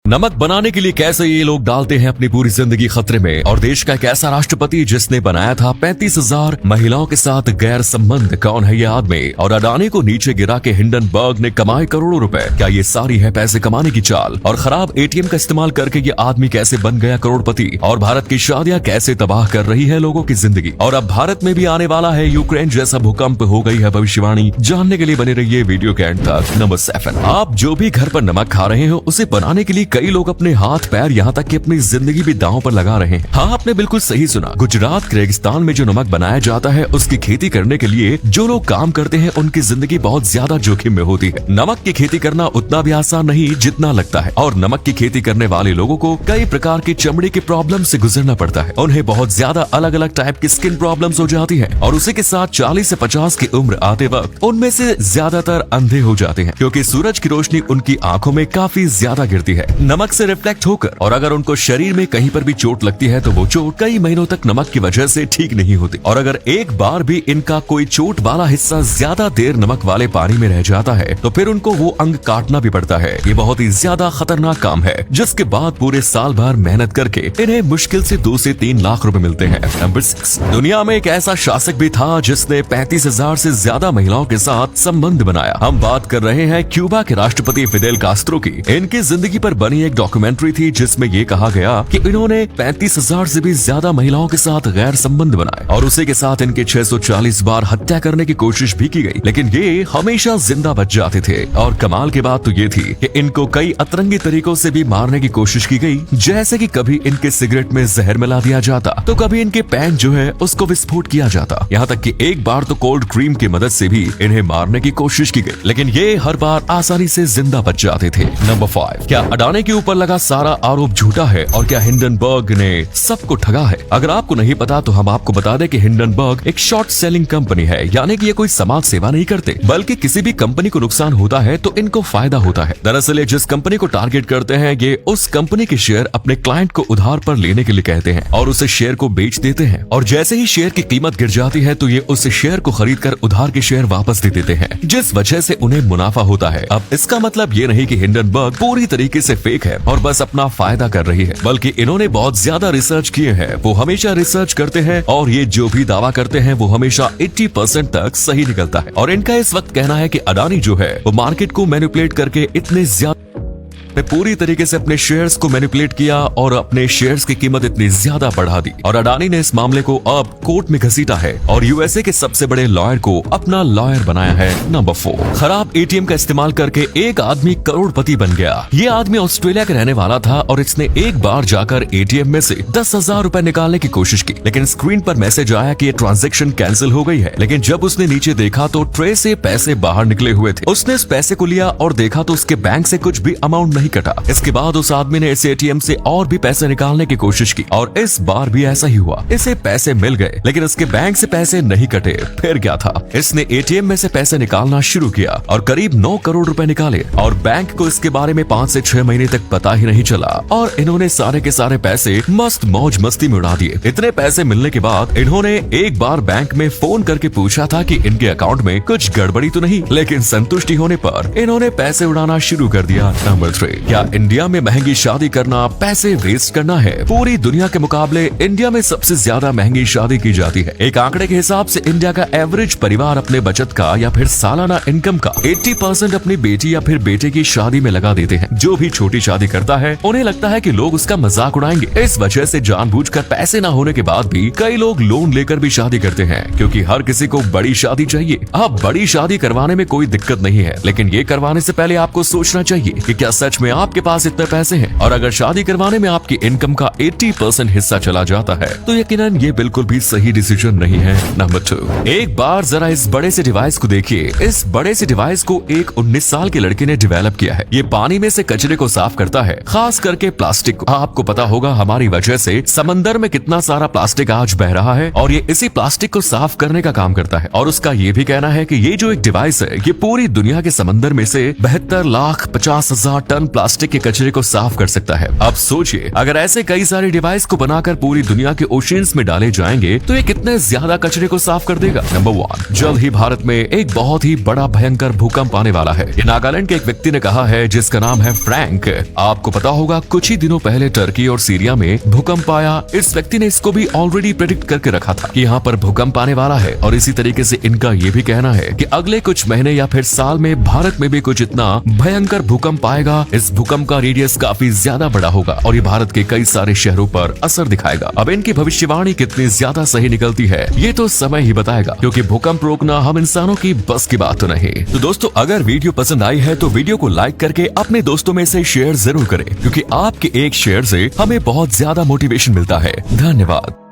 नमक बनाने के लिए कैसे ये लोग डालते हैं अपनी पूरी जिंदगी खतरे में। और देश का एक ऐसा राष्ट्रपति जिसने बनाया था 35,000 महिलाओं के साथ गैर संबंध, कौन है ये आदमी? और अडानी को नीचे गिरा के हिंडनबर्ग ने कमाए करोड़ों रुपए। क्या ये सारी है पैसे कमाने की चाल? और खराब एटीएम का इस्तेमाल करके ये आदमी कैसे बन गया करोड़पति? और भारत की शादियां कैसे तबाह कर रही है लोगों की जिंदगी? और अब भारत में भी आने वाला है यूक्रेन जैसा भूकंप, हो गई है भविष्यवाणी। जानने के लिए बने रहिए वीडियो के एंड तक। नंबर 7, आप जो भी घर पर नमक खा रहे हो उसे बनाने के लिए कई लोग अपने हाथ पैर यहाँ तक कि अपनी जिंदगी भी दांव पर लगा रहे हैं। हाँ, आपने बिल्कुल सही सुना। गुजरात रेगिस्तान में जो नमक बनाया जाता है उसकी खेती करने के लिए जो लोग काम करते हैं उनकी जिंदगी बहुत ज्यादा जोखिम में होती है। नमक की खेती करना उतना भी आसान नहीं जितना लगता है। और नमक की खेती करने वाले लोगों को कई प्रकार की चमड़ी की प्रॉब्लम से गुजरना पड़ता है। उन्हें बहुत ज्यादा अलग अलग टाइप की स्किन प्रॉब्लम्स हो जाती है। और उसी के साथ 40 से 50 की उम्र आते वक्त उनमें से ज्यादातर अंधे हो जाते हैं, क्योंकि सूरज की रोशनी उनकी आंखों में काफी ज्यादा गिरती है नमक से रिफ्लेक्ट होकर। और अगर उनको शरीर में कहीं पर भी चोट लगती है तो वो चोट कई महीनों तक नमक की वजह से ठीक नहीं होती। और अगर एक बार भी इनका कोई चोट वाला हिस्सा ज्यादा देर नमक वाले पानी में रह जाता है तो फिर उनको वो अंग काटना भी पड़ता है। ये बहुत ही ज्यादा खतरनाक काम है, जिसके बाद पूरे साल भर मेहनत करके इन्हें मुश्किल से 2 से 3 लाख रुपए मिलते हैं। नंबर 6, दुनिया में एक ऐसा शासक भी था जिसने 35,000 से ज्यादा महिलाओं के साथ संबंध बनाया। हम बात कर रहे हैं क्यूबा के राष्ट्रपति फिडेल कास्ट्रो की। इनकी जिंदगी पर बनी एक डॉक्यूमेंट्री थी जिसमें ये कहा गया कि इन्होंने 35,000 से भी ज्यादा महिलाओं के साथ गैर संबंध बनाए और उसी के साथ इनके 640 बार हत्या करने की कोशिश भी की गई, लेकिन ये हमेशा जिंदा बच जाते थे। और कमाल की बात तो ये थी कि इनको कई अतरंगी तरीकों से भी मारने की कोशिश की गई, जैसे कि कभी इनके सिगरेट में जहर मिला दिया जाता तो कभी इनके पैन जो है उसको विस्फोट किया जाता। यहाँ तक कि एक बार तो कोल्ड क्रीम की मदद से भी इन्हें मारने की कोशिश की गई, लेकिन ये हर बार आसानी से जिंदा बच जाते थे। नंबर 5, क्या अडानी के ऊपर लगा सारा आरोप झूठा है और क्या हिंडनबर्ग ने सबको ठगा है? अगर आपको नहीं पता तो हम आपको बता दें कि हिंडनबर्ग एक शॉर्ट सेलिंग कंपनी है, यानी कि ये कोई समाज सेवा नहीं करते, बल्कि किसी भी कंपनी को नुकसान होता है तो इनको फायदा होता है। दरअसल ये जिस कंपनी को टारगेट करते हैं ये उस कंपनी के शेयर अपने क्लाइंट को उधार पर लेने के लिए कहते हैं और उसे शेयर को बेच देते हैं। और जैसे ही शेयर की कीमत गिर जाती है तो ये उस शेयर को खरीद कर उधार के शेयर वापस दे देते हैं, जिस वजह से उन्हें मुनाफा होता है। अब इसका मतलब ये नहीं कि हिंडनबर्ग पूरी तरीके से फेक है और बस अपना फायदा कर रही है, बल्कि इन्होंने बहुत ज्यादा रिसर्च किए हैं। वो हमेशा रिसर्च करते हैं और ये जो भी दावा करते हैं वो हमेशा 80% तक सही निकलता है। और इनका इस वक्त कहना है कि अडानी जो है वो मार्केट को मैनिपुलेट करके इतने ज्यादा पूरी तरीके से अपने शेयर्स को मैनिपुलेट किया और अपने शेयर्स की कीमत इतनी ज्यादा बढ़ा दी। और अडानी ने इस मामले को अब कोर्ट में घसीटा है और यूएसए के सबसे बड़े लॉयर को अपना लॉयर बनाया है। नंबर 4, खराब एटीएम का इस्तेमाल करके एक आदमी करोड़पति बन गया। ये आदमी ऑस्ट्रेलिया का रहने वाला था और इसने एक बार जाकर एटीएम में से 10,000 रुपए निकालने की कोशिश की, लेकिन स्क्रीन पर मैसेज आया कि ये ट्रांजेक्शन कैंसिल हो गई है। लेकिन जब उसने नीचे देखा तो ट्रे से पैसे बाहर निकले हुए थे। उसने इस पैसे को लिया और देखा तो उसके बैंक से कुछ भी अमाउंट नहीं कटा। इसके बाद उस आदमी ने इस एटीएम से और भी पैसे निकालने की कोशिश की और इस बार भी ऐसा ही हुआ। इसे पैसे मिल गए लेकिन उसके बैंक से पैसे नहीं कटे। फिर क्या था, इसने एटीएम में से पैसे निकालना शुरू किया और करीब 9 करोड़ रुपए निकाले और बैंक को इसके बारे में 5 से 6 महीने तक पता ही नहीं चला और इन्होंने सारे के सारे पैसे मस्त मौज मस्ती में उड़ा दिए। इतने पैसे मिलने के बाद इन्होंने एक बार बैंक में फोन करके पूछा था कि इनके अकाउंट में कुछ गड़बड़ी तो नहीं, लेकिन संतुष्टि होने पर इन्होंने पैसे उड़ाना शुरू कर दिया। नंबर 3, क्या इंडिया में महंगी शादी करना पैसे वेस्ट करना है? पूरी दुनिया के मुकाबले इंडिया में सबसे ज्यादा महंगी शादी की जाती है। एक आंकड़े के हिसाब से इंडिया का एवरेज परिवार अपने बचत का या फिर सालाना इनकम का 80% अपनी बेटी या फिर बेटे की शादी में लगा देते हैं। जो भी छोटी शादी करता है उन्हें लगता है कि लोग उसका मजाक उड़ाएंगे। इस वजह से जानबूझकर पैसे न होने के बाद भी कई लोग लोन लेकर भी शादी करते हैं, क्योंकि हर किसी को बड़ी शादी चाहिए। अब बड़ी शादी करवाने में कोई दिक्कत नहीं है, लेकिन ये करवाने से पहले आपको सोचना चाहिए कि क्या सच में आपके पास इतने पैसे हैं। और अगर शादी करवाने में आपकी इनकम का 80% हिस्सा चला जाता है तो यकीनन ये बिल्कुल भी सही डिसीजन नहीं है। नंबर 2, एक बार जरा इस बड़े से डिवाइस को देखिए। इस बड़े से डिवाइस को एक 19 साल के लड़के ने डेवलप किया है। ये पानी में से कचरे को साफ करता है, खास करके प्लास्टिक को। आपको पता होगा हमारी वजह से समंदर में कितना सारा प्लास्टिक आज बह रहा है और ये इसी प्लास्टिक को साफ करने का काम करता है। और उसका ये भी कहना है कि ये जो एक डिवाइस है ये पूरी दुनिया के समंदर में से 72,50,000 टन टन प्लास्टिक के कचरे को साफ कर सकता है। अब सोचिए, अगर ऐसे कई सारे डिवाइस को बनाकर पूरी दुनिया के ओशियंस में डाले जाएंगे तो ये कितने ज्यादा कचरे को साफ कर देगा। नंबर 1, जल्द ही भारत में एक बहुत ही बड़ा भयंकर भूकंप आने वाला है। ये नागालैंड के एक व्यक्ति ने कहा है, जिसका नाम है फ्रैंक। आपको पता होगा कुछ ही दिनों पहले टर्की और सीरिया में भूकंप आया। इस व्यक्ति ने इसको भी ऑलरेडी प्रेडिक्ट करके रखा था कि यहाँ पर भूकंप आने वाला है, और इसी तरीके से इनका ये भी कहना है कि अगले कुछ महीने या फिर साल में भारत में भी कुछ इतना भयंकर भूकंप आएगा। इस भूकंप का रेडियस काफी ज्यादा बड़ा होगा और ये भारत के कई सारे शहरों पर असर दिखाएगा। अब इनकी भविष्यवाणी कितनी ज्यादा सही निकलती है ये तो समय ही बताएगा, क्योंकि भूकंप रोकना हम इंसानों की बस की बात तो नहीं। तो दोस्तों, अगर वीडियो पसंद आई है तो वीडियो को लाइक करके अपने दोस्तों में से शेयर जरूर करें, क्योंकि आपके एक शेयर से हमें बहुत ज्यादा मोटिवेशन मिलता है। धन्यवाद।